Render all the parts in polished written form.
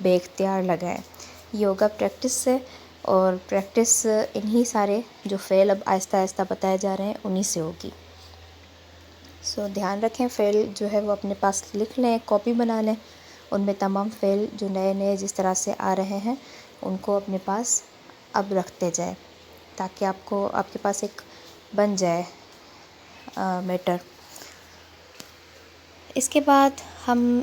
بے اختیار لگائیں. یوگا پریکٹس سے اور پریکٹس انہی سارے جو فعل اب آہستہ آہستہ بتائے جا رہے ہیں انہی سے ہوگی. سو دھیان رکھیں، فعل جو ہے وہ اپنے پاس لکھ لیں، کاپی بنا لیں، ان میں تمام فعل جو نئے نئے جس طرح سے آ رہے ہیں ان کو اپنے پاس اب رکھتے جائیں تاکہ آپ کے پاس ایک بن جائے میٹر. اس کے بعد ہم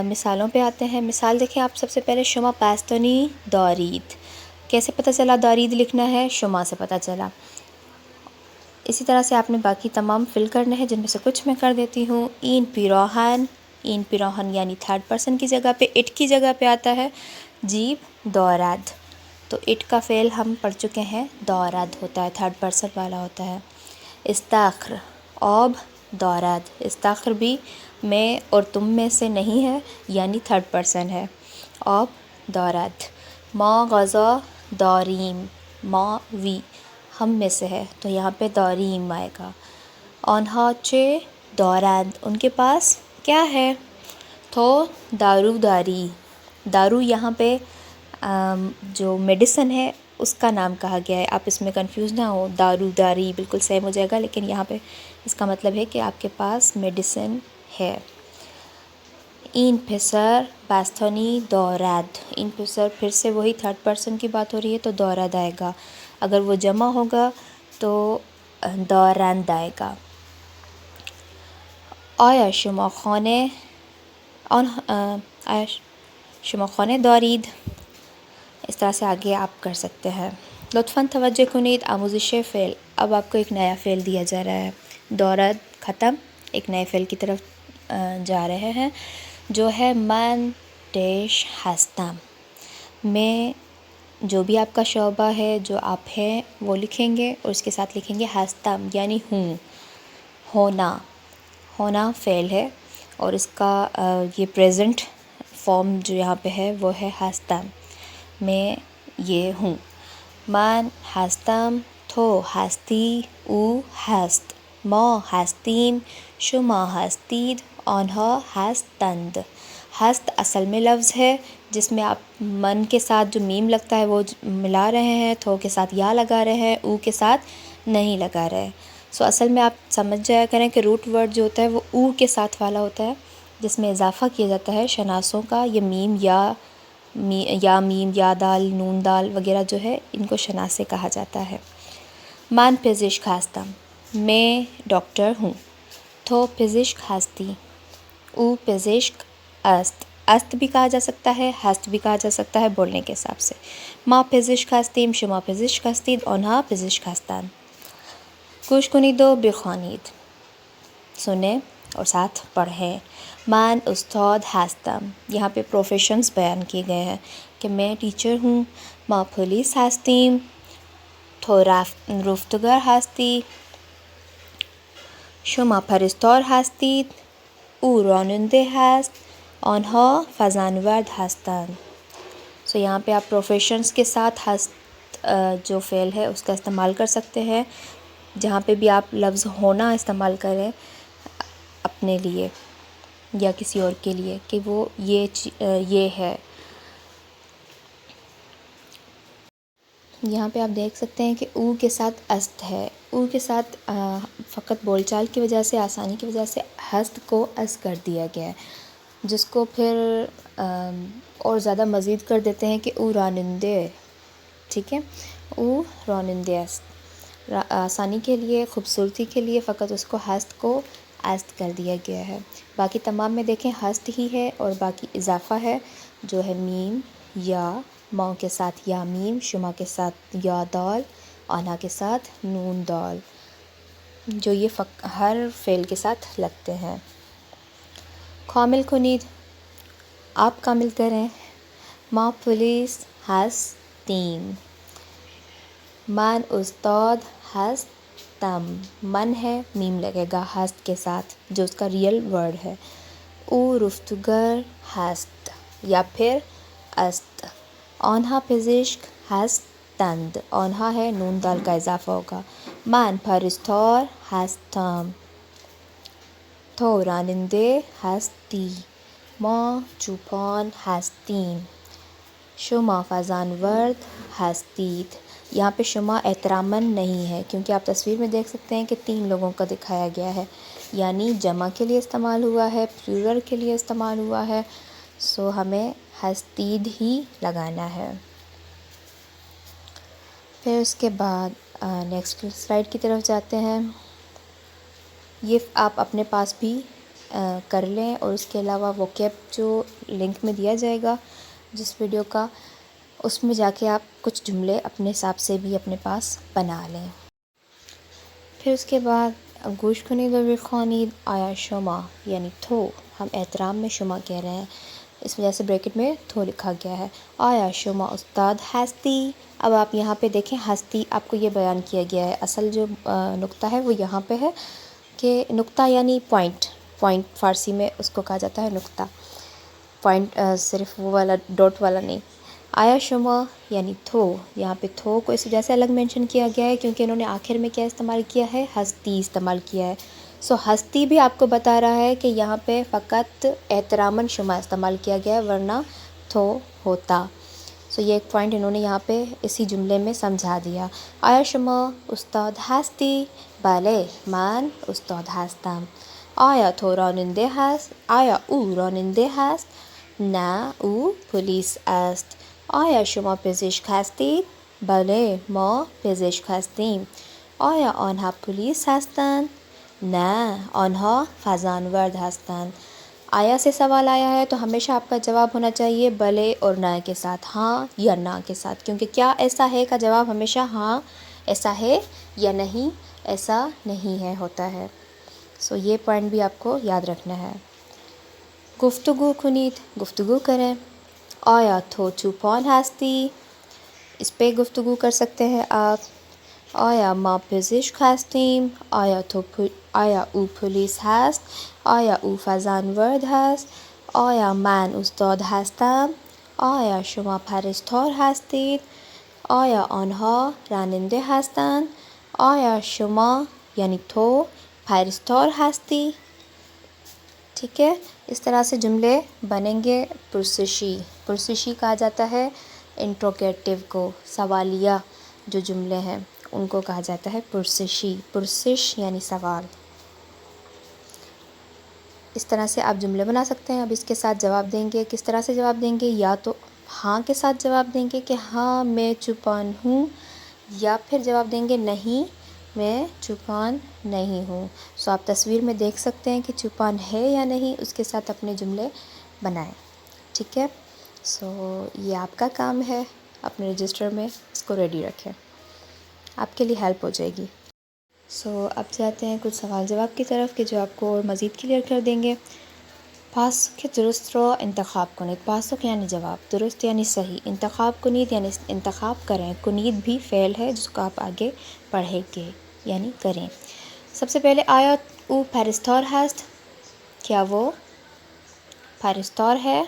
مثالوں پہ آتے ہیں. مثال دیکھیں آپ سب سے پہلے شما پاستونی دارید. کیسے پتہ چلا دارید لکھنا ہے؟ شما سے پتہ چلا. اسی طرح سے آپ نے باقی تمام فل کرنے ہیں جن میں سے کچھ میں کر دیتی ہوں. این پیروہن، این پیروہن یعنی تھرڈ پرسن کی جگہ پہ، اٹ کی جگہ پہ آتا ہے جیب دورد. تو اٹ کا فعل ہم پڑھ چکے ہیں، دورد ہوتا ہے، تھرڈ پرسن والا ہوتا ہے. استاخر، آب دورد. استاخر بھی میں اور تم میں سے نہیں ہے یعنی تھرڈ پرسن ہے. آب دورد. ما غذا داریم، ما وی ہم میں سے ہے تو یہاں پہ داریم آئے گا. آنہا چے دورند، ان کے پاس کیا ہے؟ تو دارو داری. دارو یہاں پہ جو میڈیسن ہے اس کا نام کہا گیا ہے. آپ اس میں کنفیوز نہ ہو، دارو داری بالکل سیم ہو جائے گا لیکن یہاں پہ اس کا مطلب ہے کہ آپ کے پاس میڈیسن ہے. این پسر باستانی دورد. این پسر پھر سے وہی تھرڈ پرسن کی بات ہو رہی ہے تو دورد آئے گا. اگر وہ جمع ہوگا تو دورند آئے گا. آیا شما خانه آیا شما خانه دارید. اس طرح سے آگے آپ کر سکتے ہیں. لطفاً توجہ کنید. آموزش فعل. اب آپ کو ایک نیا فعل دیا جا رہا ہے. دورد ختم، ایک نئے فعل کی طرف جا رہے ہیں جو ہے من ڈیش ہستم. میں جو بھی آپ کا شعبہ ہے، جو آپ ہیں وہ لکھیں گے اور اس کے ساتھ لکھیں گے ہستم یعنی ہوں، ہونا. ہونا فعل ہے اور اس کا یہ پریزنٹ فارم جو یہاں پہ ہے وہ ہے ہستم. میں یہ ہوں. من هستم، تو هستی، او هست، ما هستیم، شما هستید، آنها هستند. ہست اصل میں لفظ ہے جس میں آپ من کے ساتھ جو میم لگتا ہے وہ ملا رہے ہیں، تھو کے ساتھ یا لگا رہے ہیں، او کے ساتھ نہیں لگا رہے. سو اصل میں آپ سمجھ جایا کریں کہ روٹ ورڈ جو ہوتا ہے وہ او کے ساتھ والا ہوتا ہے جس میں اضافہ کیا جاتا ہے شناسوں کا. یہ میم یا میم یا دال نون دال وغیرہ جو ہے ان کو شناسے کہا جاتا ہے. من پزشک هستم، میں ڈاکٹر ہوں. تو پزشک هستی، او پزشک است. است بھی کہا جا سکتا ہے، هست بھی کہا جا سکتا ہے بولنے کے حساب سے. ما پزشک هستیم، شما پزشک هستید، آنها پزشک هستند. گوش کنید و بخوانید. سنیں اور ساتھ پڑھیں. من استاد هستم. یہاں پہ پروفیشنز بیان کیے گئے ہیں کہ میں ٹیچر ہوں. ما پولیس هستیم، تو رفتگر هستی، شما پرستار هستید، او راننده هست، آنها فضانورد هستند. سو یہاں پہ آپ پروفیشنز کے ساتھ ہست جو فعل ہے اس کا استعمال کر سکتے ہیں جہاں پہ بھی آپ لفظ ہونا استعمال کریں اپنے لیے یا کسی اور کے لیے کہ وہ یہ ہے. یہاں پہ آپ دیکھ سکتے ہیں کہ او کے ساتھ است ہے. او کے ساتھ فقط بول چال کی وجہ سے، آسانی کی وجہ سے ہست کو است کر دیا گیا ہے جس کو پھر اور زیادہ مزید کر دیتے ہیں کہ او رانندے. ٹھیک ہے، او رانندے است. آسانی کے لیے، خوبصورتی کے لیے فقط اس کو ہست کو است کر دیا گیا ہے. باقی تمام میں دیکھیں ہست ہی ہے اور باقی اضافہ ہے جو ہے میم یا، ما کے ساتھ یا میم، شما کے ساتھ یا دال، آنا کے ساتھ نون دال جو یہ ہر فعل کے ساتھ لگتے ہیں. کامل کنید. آپ کامل کریں. ما پولیس هستیم، من استاد هستم. من ہے، میم لگے گا ہست کے ساتھ جو اس کا ریئل ورڈ ہے. او رفتگر هست یا پھر است. آنها پزشک هستند. آنها ہے، نون دال کا اضافہ ہوگا. من پرستار هستم، تو راننده هستی، ما چوپان هستیم، شما فضان ورد ہستید. یہاں پہ شما احتراماً نہیں ہے کیونکہ آپ تصویر میں دیکھ سکتے ہیں کہ 3 لوگوں کا دکھایا گیا ہے، یعنی جمع کے لیے استعمال ہوا ہے، پلورل کے لیے استعمال ہوا ہے، سو ہمیں ہستید ہی لگانا ہے. پھر اس کے بعد نیکسٹ سلائیڈ کی طرف جاتے ہیں. یہ آپ اپنے پاس بھی کر لیں، اور اس کے علاوہ وہ کیپ جو لنک میں دیا جائے گا جس ویڈیو کا، اس میں جا کے آپ کچھ جملے اپنے حساب سے بھی اپنے پاس بنا لیں. پھر اس کے بعد گوش کنید و خوانید آیا شما یعنی تھو، ہم احترام میں شما کہہ رہے ہیں، اس وجہ سے بریکٹ میں تھو لکھا گیا ہے. آیا شما استاد ہستی. اب آپ یہاں پہ دیکھیں ہستی آپ کو یہ بیان کیا گیا ہے، اصل جو نقطہ ہے وہ یہاں پہ ہے کہ نقطہ یعنی پوائنٹ، پوائنٹ فارسی میں اس کو کہا جاتا ہے نقطہ، پوائنٹ صرف وہ والا ڈاٹ والا نہیں. آیا شما یعنی تھو، یہاں پہ تھو کو اس وجہ سے الگ مینشن کیا گیا ہے کیونکہ انہوں نے آخر میں کیا استعمال کیا ہے، ہستی استعمال کیا ہے. سو ہستی بھی آپ کو بتا رہا ہے کہ یہاں پہ فقط احتراماً شما استعمال کیا گیا ہے، ورنہ تھو ہوتا. سو یہ ایک پوائنٹ انہوں نے یہاں پہ اسی جملے میں سمجھا دیا. آیا شما استاد ہستی. بله من استاد هستم. آیا تو راننده هست؟ آیا او راننده هست؟ نه او پلیس است. آیا شما پزشک هستید؟ بله ما پزشک هستیم. آیا آنها پلیس هستند؟ نه آنها فضانورد هستند. آیا سے سوال آیا ہے تو ہمیشہ آپ کا جواب ہونا چاہیے بلے اور نہ کے ساتھ، ہاں یا نہ کے ساتھ، کیونکہ کیا ایسا ہے کا جواب ہمیشہ ہاں ایسا ہے یا نہیں ایسا نہیں ہے ہوتا ہے. سو یہ پوائنٹ بھی آپ کو یاد رکھنا ہے. گفتگو کنید، گفتگو کریں. آیا تو چوپان هستی. اس پہ گفتگو کر سکتے ہیں آپ. آیا ما پزشک هستیم. آیا او پلیس هست. آیا او فضانورد هست. آیا من استاد هستم. آیا شما پرستار هستید. آیا آنها راننده هستند. آیا شما یعنی تو پرستار هستی. ٹھیک ہے، اس طرح سے جملے بنیں گے. پرسشی، پرسشی کہا جاتا ہے انٹروگیٹو کو، سوالیہ جو جملے ہیں ان کو کہا جاتا ہے پرسشی. پرسش یعنی سوال. اس طرح سے آپ جملے بنا سکتے ہیں. اب اس کے ساتھ جواب دیں گے. کس طرح سے جواب دیں گے؟ یا تو ہاں کے ساتھ جواب دیں گے کہ ہاں میں چوپان ہوں، یا پھر جواب دیں گے نہیں میں چوپان نہیں ہوں. سو آپ تصویر میں دیکھ سکتے ہیں کہ چوپان ہے یا نہیں، اس کے ساتھ اپنے جملے بنائیں. ٹھیک ہے، سو یہ آپ کا کام ہے، اپنے رجسٹر میں اس کو ریڈی رکھیں، آپ کے لیے ہیلپ ہو جائے گی. سو اب جاتے ہیں کچھ سوال جواب کی طرف کہ جو آپ کو اور مزید کلیئر کر دیں گے. پاسخ درست رو انتخاب کنید. پاسخ یعنی جواب، درست یعنی صحیح، انتخاب کنید یعنی انتخاب کریں. کنید بھی فعل ہے جس کو آپ آگے پڑھیں گے یعنی کریں. سب سے پہلے آیا او پرستار ہست. کیا وہ پرستار ہے؟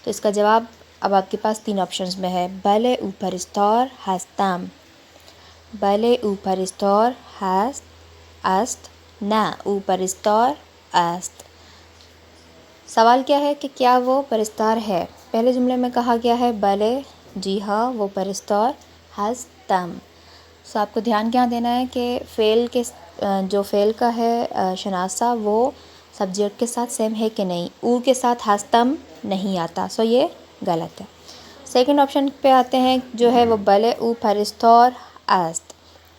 تو اس کا جواب اب آپ کے پاس 3 آپشنز میں ہے. بله او پرستار هستم. بله او پرستار است. نه او پرستار است. سوال کیا ہے کہ کیا وہ پرستار ہے؟ پہلے جملے میں کہا گیا ہے بلے، جی ہاں وہ پرستار ہستم. سو آپ کو دھیان کیا دینا ہے کہ فعل کے جو فعل کا ہے شناسہ وہ سبجیکٹ کے ساتھ سیم ہے کہ نہیں. او کے ساتھ ہستم نہیں آتا، سو یہ غلط ہے. سیکنڈ آپشن پہ آتے ہیں جو ہے وہ بلے او پرستار است.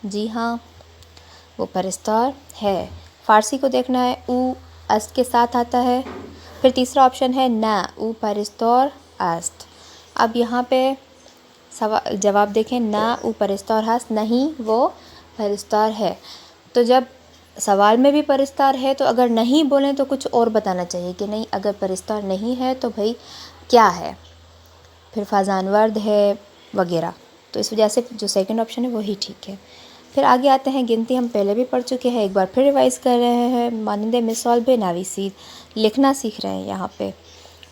جی ہاں وہ پرستار ہے. فارسی کو دیکھنا ہے، او است کے ساتھ آتا ہے. پھر تیسرا آپشن ہے نہ او پرستار است. اب یہاں پہ جواب دیکھیں، نہ او پرستار ہست، نہیں وہ پرستار ہے. تو جب سوال میں بھی پرستار ہے تو اگر نہیں بولیں تو کچھ اور بتانا چاہیے کہ نہیں اگر پرستار نہیں ہے تو بھائی کیا ہے، پھر فضانورد ہے وغیرہ. تو اس وجہ سے جو سیکنڈ آپشن ہے وہی ٹھیک ہے. پھر آگے آتے ہیں گنتی. ہم پہلے بھی پڑھ چکے ہیں، ایک بار پھر ریوائز کر رہے ہیں. مانند مثال بے نویسید، لکھنا سیکھ رہے ہیں. یہاں پہ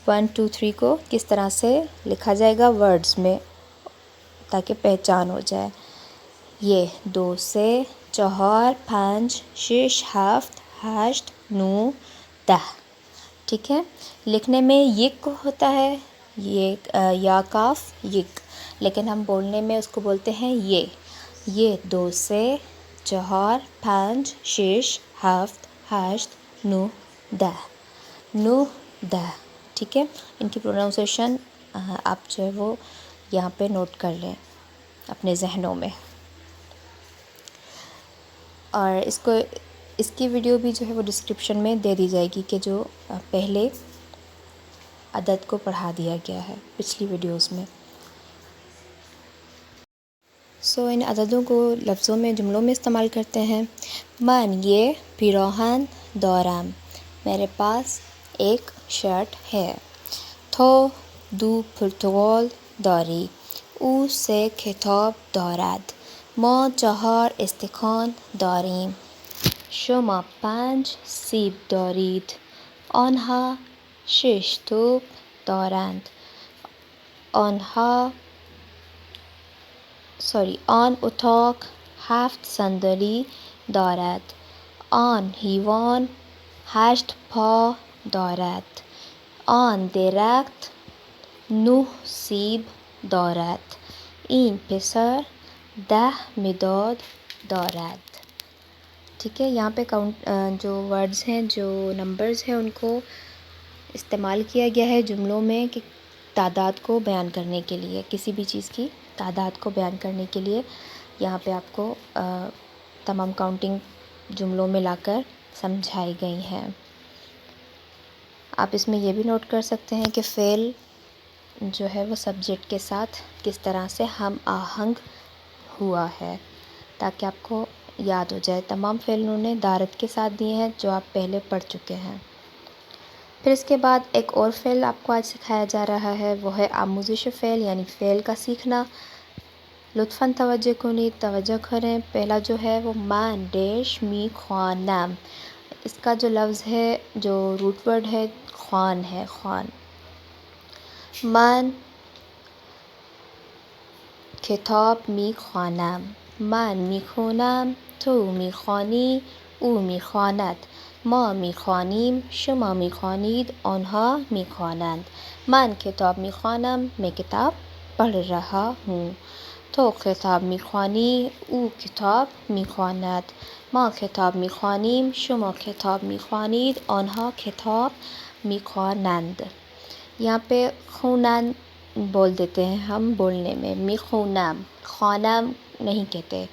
1 2 3 کو کس طرح سے لکھا جائے گا ورڈز میں تاکہ پہچان ہو جائے. یہ 2 سے 4 5 6 7 8 9 10. ٹھیک ہے، لکھنے میں یک ہوتا ہے یا کاف یک، لیکن ہم بولنے میں اس کو بولتے ہیں یہ 2 سے 4 5 6 7 8 9 10 ٹھیک ہے. ان کی پروناؤنسیشن آپ جو ہے وہ یہاں پہ نوٹ کر لیں اپنے ذہنوں میں. اور اس کی ویڈیو بھی جو ہے وہ ڈسکرپشن میں دے دی جائے گی کہ جو پہلے عدد کو پڑھا دیا گیا ہے پچھلی ویڈیوز میں. ان عددوں کو لفظوں میں جملوں میں استعمال کرتے ہیں. من یہ پیراہن دارم، میرے پاس ایک شرٹ ہے. تو دو پرتقال داری، او 3 کتاب دارد. ما 4 استکان داریم. شما 5 سیب دارید. آنها 6 توپ دارند. آن اتاق 7 صندلی دارد. آن حیوان 8 پا دارد. آن درخت 9 سیب دارد. این پسر 10 مداد دارد. ٹھیک ہے، یہاں پہ جو ورڈز ہیں، جو نمبرز ہیں، ان کو استعمال کیا گیا ہے جملوں میں کہ تعداد کو بیان کرنے کے لیے، کسی بھی چیز کی تعداد کو بیان کرنے کے لیے یہاں پہ آپ کو تمام کاؤنٹنگ جملوں میں لا کر سمجھائی گئی ہیں. آپ اس میں یہ بھی نوٹ کر سکتے ہیں کہ فعل جو ہے وہ سبجیکٹ کے ساتھ کس طرح سے ہم آہنگ ہوا ہے، تاکہ آپ کو یاد ہو جائے. تمام فعل انہوں نے دارت کے ساتھ دیے ہیں جو آپ پہلے پڑھ چکے ہیں. پھر اس کے بعد ایک اور فعل آپ کو آج سکھایا جا رہا ہے، وہ ہے آموزش فعل، یعنی فعل کا سیکھنا. لطفاً توجہ کنید، توجہ کریں. پہلا جو ہے وہ من ڈیش می خوانم. اس کا جو لفظ ہے، جو روٹ ورڈ ہے، خوان ہے، خوان. من کتاب می خوانم. من می خوانم، تو می خوانی، او می خواند. ما می خوانیم، شما می خوانید، آنها می خوانند. من کتاب می خوانم، میں کتاب پڑھ رہا ہوں. تو کتاب می خوانی، او کتاب می خواند. ما کتاب می خوانیم، شما کتاب می خوانید، آنها کتاب می خوانند. یہاں پہ خونن بول دیتے ہیں ہم بولنے میں، می خونم، خوانم نہیں کہتے.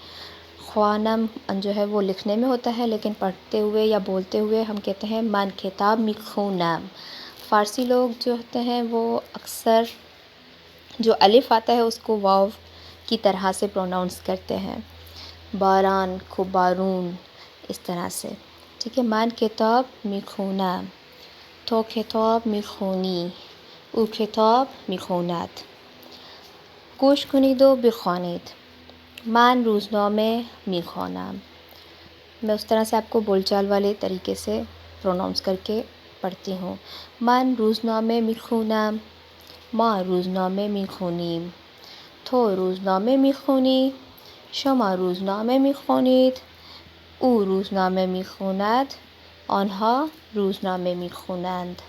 خوانم جو ہے وہ لکھنے میں ہوتا ہے، لیکن پڑھتے ہوئے یا بولتے ہوئے ہم کہتے ہیں من کتاب می خونم. فارسی لوگ جو ہوتے ہیں وہ اکثر جو الف آتا ہے اس کو واو کی طرح سے پروناؤنس کرتے ہیں، باران کو بارون، اس طرح سے. ٹھیک ہے، من کتاب می خونم، تو کتاب می خونی، او کتاب می خوند. گوش کنید و بخوانید. من روزنامه می خوانم. میں اس طرح سے آپ کو بول چال والے طریقے سے پروناؤنس کر کے پڑھتی ہوں. من روزنامه می خونم، ما روزنامه می خونیم. تو روزنامه می خونی، شما روزنامه می خونید، او روزنامه می خوند، آنها روزنامه می خوانند.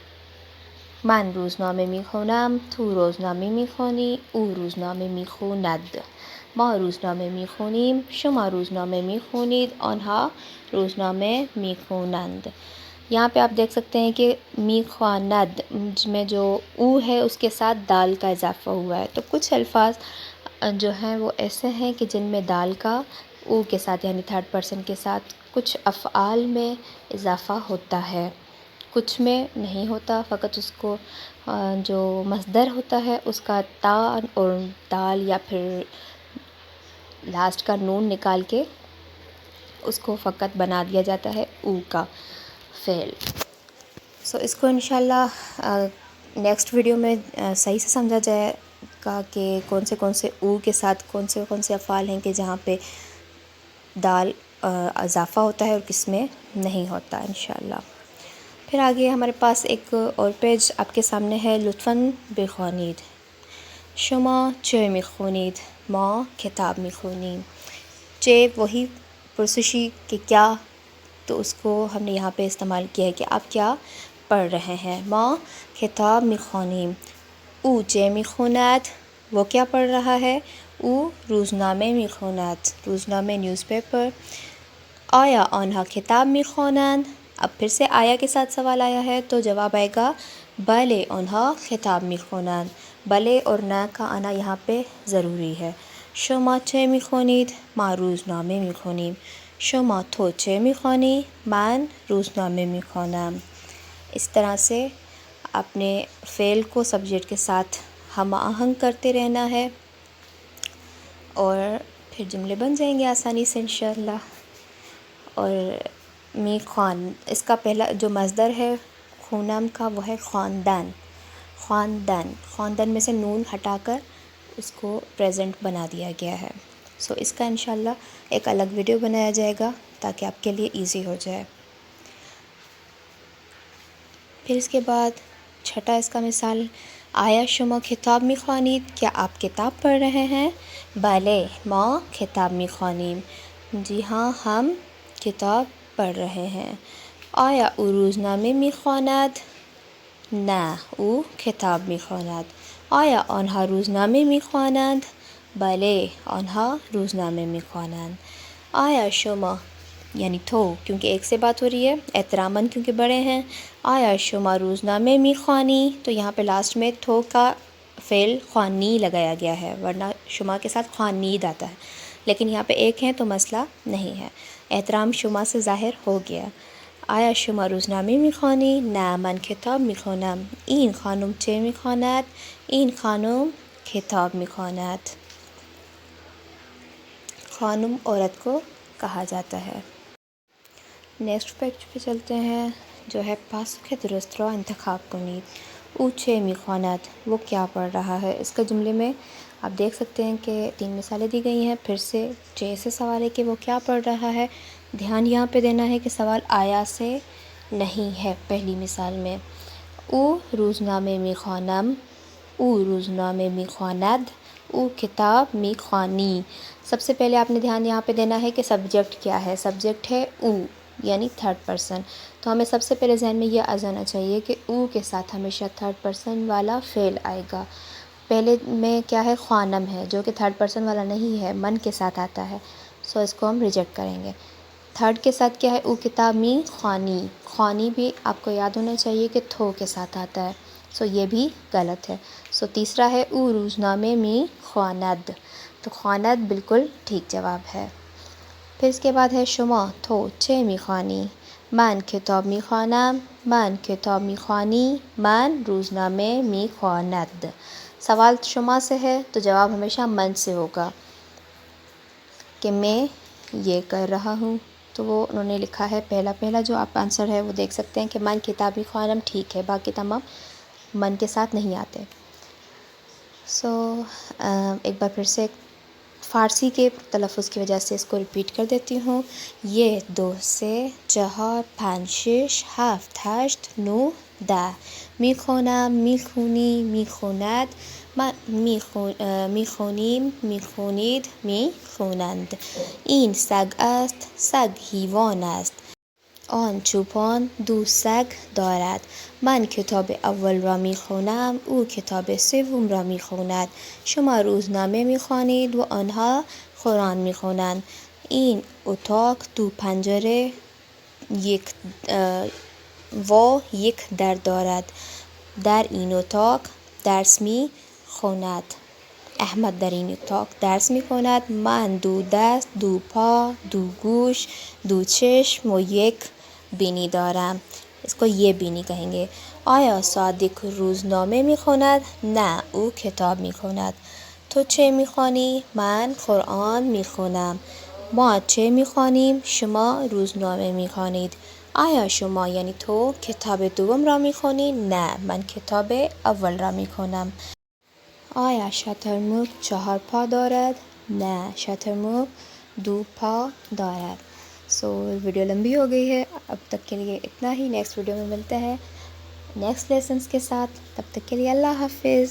من روزنامه می خوانم، تو روزنامه می خوانی، او روزنامه می خواند. ما روزنامه می خوانیم، شما روزنامه می خوانید، آنها روزنامه می خوانند. یہاں پہ آپ دیکھ سکتے ہیں کہ می خواند میں جو او ہے اس کے ساتھ دال کا اضافہ ہوا ہے. تو کچھ الفاظ جو ہیں وہ ایسے ہیں کہ جن میں دال کا او کے ساتھ یعنی تھرڈ پرسن کے ساتھ کچھ افعال میں اضافہ ہوتا ہے، کچھ میں نہیں ہوتا. فقط اس کو جو مصدر ہوتا ہے اس کا تا اور دال یا پھر لاسٹ کا نون نکال کے اس کو فقط بنا دیا جاتا ہے او کا فعل. اس کو انشاءاللہ نیکسٹ ویڈیو میں صحیح سے سمجھا جائے گا کہ کون سے او کے ساتھ کون سے افعال ہیں کہ جہاں پہ دال اضافہ ہوتا ہے اور کس میں نہیں ہوتا انشاءاللہ. پھر آگے ہمارے پاس ایک اور پیج آپ کے سامنے ہے، لطفاً بخوانید. شما چه میخونید؟ ما کتاب میخونیم. چه وہی پرسشی کہ کیا، تو اس کو ہم نے یہاں پہ استعمال کیا ہے کہ آپ کیا پڑھ رہے ہیں. ما کتاب میخوانیم، او چه میخواند وہ کیا پڑھ رہا ہے؟ او روزنامه میخواند، روزنامه نیوز پیپر. آیا آنها کتاب میخوانند؟ اب پھر سے آیا کے ساتھ سوال آیا ہے تو جواب آئے گا بله آنها کتاب میخوانند. بله اور نه کا آنا یہاں پہ ضروری ہے. شما چه میخوانید؟ ما روزنامه میخوانیم. شما تو چه میخوانی؟ من روزنامه میخوانم. اس طرح سے اپنے فعل کو سبجیکٹ کے ساتھ ہم آہنگ کرتے رہنا ہے اور پھر جملے بن جائیں گے آسانی سے انشاءاللہ. اور می خوان، اس کا پہلا جو مصدر ہے خونم کا وہ ہے خواندن. خواندن، خواندن میں سے نون ہٹا کر اس کو پریزنٹ بنا دیا گیا ہے. سو اس کا انشاءاللہ ایک الگ ویڈیو بنایا جائے گا تاکہ آپ کے لیے ایزی ہو جائے. پھر اس کے بعد چھٹا اس کا مثال، آیا شما کتاب میخوانید؟ کیا آپ کتاب پڑھ رہے ہیں؟ بله ما کتاب میخوانیم. جی ہاں ہم کتاب پڑھ رہے ہیں. آیا او روزنامه میخواند؟ نه او کتاب میخواند. آیا آنها روزنامه میخوانند؟ بله آنها روزنامه میخوانند. آیا شما یعنی تو، کیونکہ ایک سے بات ہو رہی ہے، احتراماً کیونکہ بڑے ہیں. آیا شما روزنامه میخوانی، تو یہاں پہ لاسٹ میں تو کا فعل خوانی لگایا گیا ہے، ورنہ شما کے ساتھ خوانید آتا ہے، لیکن یہاں پہ ایک ہیں تو مسئلہ نہیں ہے. احترام شما سے ظاہر ہو گیا. آیا شما روزنامه میخوانی؟ نه من کتاب میخوانم. این خانم چه میخواند؟ این خانم کتاب میخواند. خانم عورت کو کہا جاتا ہے. نیکسٹ پیج پہ چلتے ہیں جو ہے پاسخ درست را انتخاب کنید. او چه میخواند وہ کیا پڑھ رہا ہے. اس کا جملے میں آپ دیکھ سکتے ہیں کہ 3 مثالیں دی گئی ہیں. پھر سے چه سے سوال ہے کہ وہ کیا پڑھ رہا ہے. دھیان یہاں پہ دینا ہے کہ سوال آیا سے نہیں ہے. پہلی مثال میں او روزنامه میخوانم، او روزنامه میخواند، او کتاب میخوانی. سب سے پہلے آپ نے دھیان یہاں پہ دینا ہے کہ سبجیکٹ کیا ہے. سبجیکٹ ہے او یعنی تھرڈ پرسن. تو ہمیں سب سے پہلے ذہن میں یہ آ جانا چاہیے کہ او کے ساتھ ہمیشہ تھرڈ پرسن والا فعل آئے گا. پہلے میں کیا ہے خوانم ہے جو کہ تھرڈ پرسن والا نہیں ہے، من کے ساتھ آتا ہے. سو اس کو ہم ریجیکٹ کریں گے. تھرڈ کے ساتھ کیا ہے او کتاب می خوانی. خوانی بھی آپ کو یاد ہونا چاہیے کہ تھو کے ساتھ آتا ہے. سو یہ بھی غلط ہے. سو تیسرا ہے او روزنامه می خواند. تو خواند بالکل ٹھیک جواب ہے. پھر اس کے بعد ہے شما تو چه میخوانی؟ من کتاب میخوانم، من کتاب میخوانی، من روزنامه میخواند. سوال شما سے ہے تو جواب ہمیشہ من سے ہوگا کہ میں یہ کر رہا ہوں. تو وہ انہوں نے لکھا ہے پہلا جو آپ آنسر ہے وہ دیکھ سکتے ہیں کہ من کتاب میخوانم ٹھیک ہے، باقی تمام من کے ساتھ نہیں آتے. سو ایک بار پھر سے فارسی کے تلفظ کی وجہ سے اس کو ریپیٹ کر دیتی ہوں. 1 2 3 4 5 6 7 8 9 10 میخوانم، میخونی، میخواند، میخوانیم، میخوانید، میخوانند. این سگ است، سگ حیوان است. آن چوپان 2 سگ دارد. من کتاب اول را میخوانم، او کتاب سوم را میخواند. شما روزنامه میخوانید و آنها قرآن میخوانند. این اتاق 2 پنجره و یک در دارد. در این اتاق درس میخواند. احمد در این اتاق درس میخواند. من 2 دست، 2 پا، 2 گوش، 2 چشم و 1 بینی دارم. اس کو یہ بینی کہیں گے. آیا صادق روزنامه میخواند؟ نه او کتاب میخواند. تو چه میخوانی؟ من قرآن میخوانم. ما چه میخوانیم؟ شما روزنامه میخوانید. آیا شما یعنی تو کتاب دوم را میخوانی؟ نه من کتاب اول را میخوانم. آیا شترمرغ 4 پا دارد؟ نه شترمرغ 2 پا دارد. سو ویڈیو لمبی ہو گئی ہے، اب تک کے لیے اتنا ہی. نیکسٹ ویڈیو میں ملتے ہیں نیکسٹ لیسنس کے ساتھ. تب تک کے لیے اللہ حافظ.